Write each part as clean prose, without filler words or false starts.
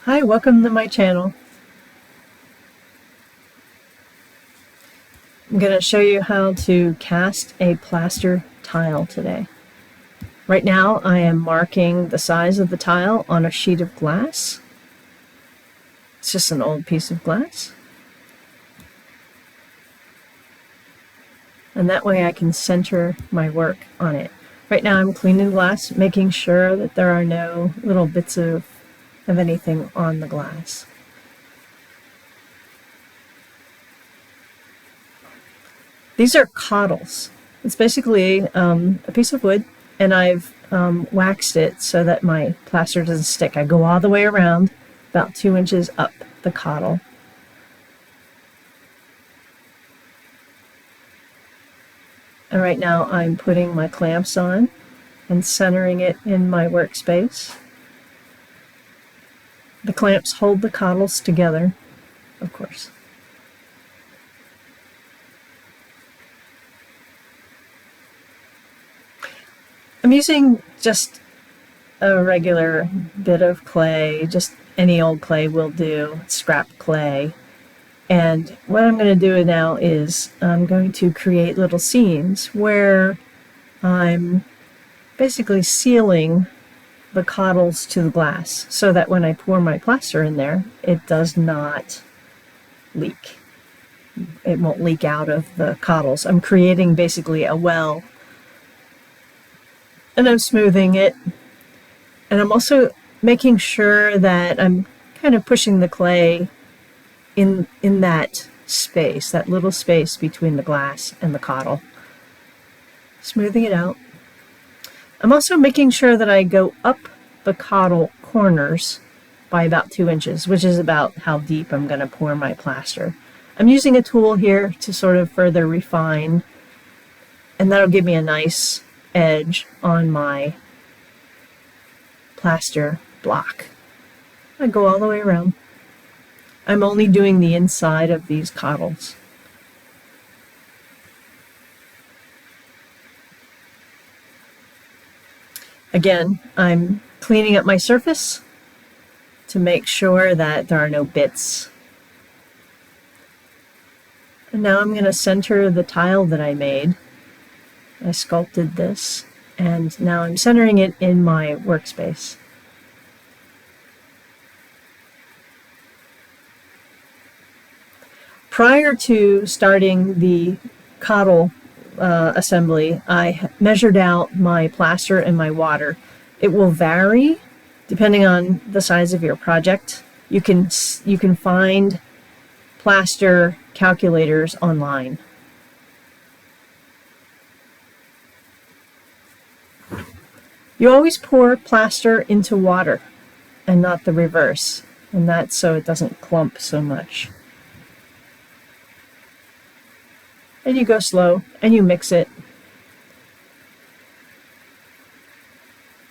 Hi, welcome to my channel. I'm going to show you how to cast a plaster tile today. Right now I am marking the size of the tile on a sheet of glass. It's just an old piece of glass. And that way I can center my work on it. Right now I'm cleaning the glass, making sure that there are no little bits of anything on the glass. These are cottles. It's basically a piece of wood, and I've waxed it so that my plaster doesn't stick. I go all the way around, about 2 inches up the cottle. And right now I'm putting my clamps on and centering it in my workspace. The clamps hold the cottles together, of course. I'm using just a regular bit of clay, just any old clay will do, scrap clay. And what I'm going to do now is I'm going to create little scenes where I'm basically sealing the cottles to the glass so that when I pour my plaster in there, it does not leak. It won't leak out of the cottles. I'm creating basically a well, and I'm smoothing it. And I'm also making sure that I'm kind of pushing the clay in that space, that little space between the glass and the cottle. Smoothing it out. I'm also making sure that I go up the cottle corners by about 2 inches, which is about how deep I'm going to pour my plaster. I'm using a tool here to sort of further refine, and that'll give me a nice edge on my plaster block. I go all the way around. I'm only doing the inside of these cottles. Again, I'm cleaning up my surface to make sure that there are no bits. And now I'm going to center the tile that I made. I sculpted this, and now I'm centering it in my workspace. Prior to starting the cottle assembly, I measured out my plaster and my water. It will vary depending on the size of your project. You can find plaster calculators online. You always pour plaster into water and not the reverse, and that's so it doesn't clump so much. And you go slow and you mix it.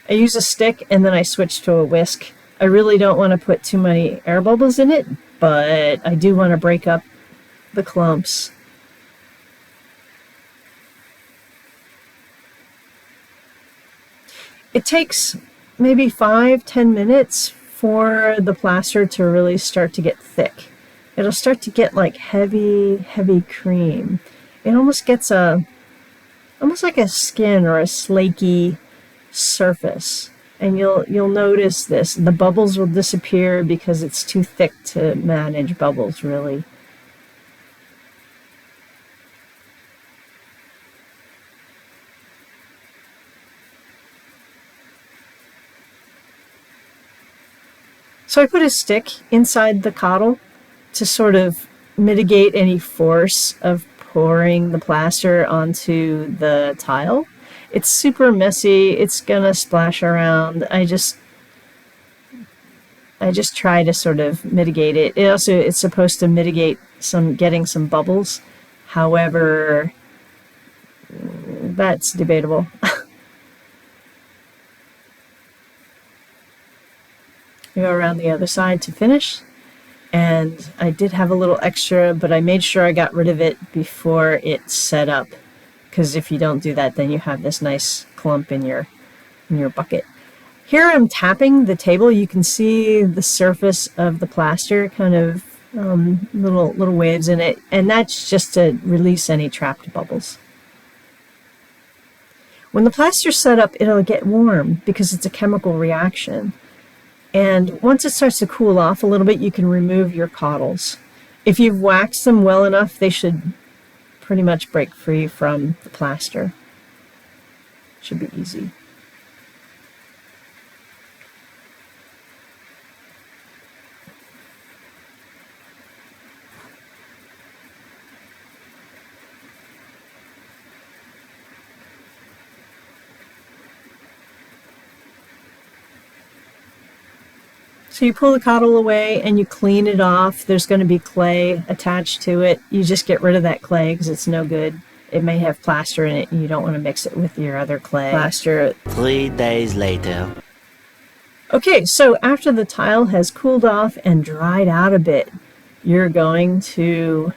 I use a stick and then I switch to a whisk. I really don't want to put too many air bubbles in it, but I do want to break up the clumps. It takes maybe 5-10 minutes for the plaster to really start to get thick. It'll start to get like heavy cream. It almost gets almost like a skin or a slaky surface. And you'll notice this. The bubbles will disappear because it's too thick to manage bubbles, really. So I put a stick inside the cottle to sort of mitigate any force of pouring the plaster onto the tile. It's super messy. It's gonna splash around. I just try to sort of mitigate it. It's supposed to mitigate getting some bubbles. However, that's debatable. I go around the other side to finish. And I did have a little extra, but I made sure I got rid of it before it set up, because if you don't do that, then you have this nice clump in your bucket. Here I'm tapping the table. You can see the surface of the plaster, kind of little waves in it, and that's just to release any trapped bubbles. When the plaster's set up, it'll get warm because it's a chemical reaction. And once it starts to cool off a little bit, you can remove your cottles. If you've waxed them well enough, they should pretty much break free from the plaster. Should be easy. So you pull the cottle away and you clean it off. There's going to be clay attached to it. You just get rid of that clay because it's no good. It may have plaster in it and you don't want to mix it with your other clay. Plaster. 3 days later. Okay, so after the tile has cooled off and dried out a bit, you're going to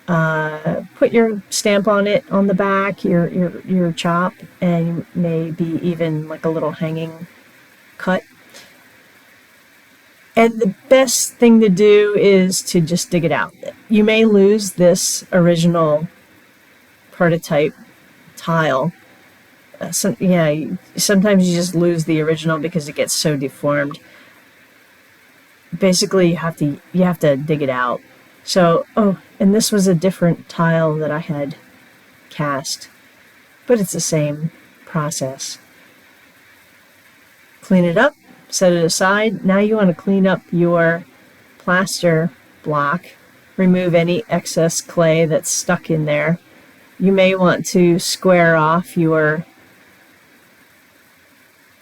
put your stamp on it on the back, your chop, and maybe even like a little hanging cut. And the best thing to do is to just dig it out. You may lose this original prototype tile. Sometimes you just lose the original because it gets so deformed. Basically, you have to dig it out. So, and this was a different tile that I had cast, but it's the same process. Clean it up. Set it aside. Now you want to clean up your plaster block, remove any excess clay that's stuck in there. You may want to square off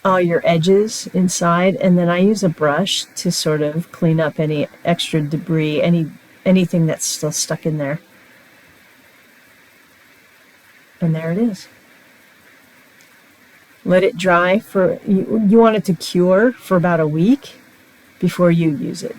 all your edges inside, and then I use a brush to sort of clean up any extra debris, anything that's still stuck in there. And there it is. Let it dry you want it to cure for about a week before you use it.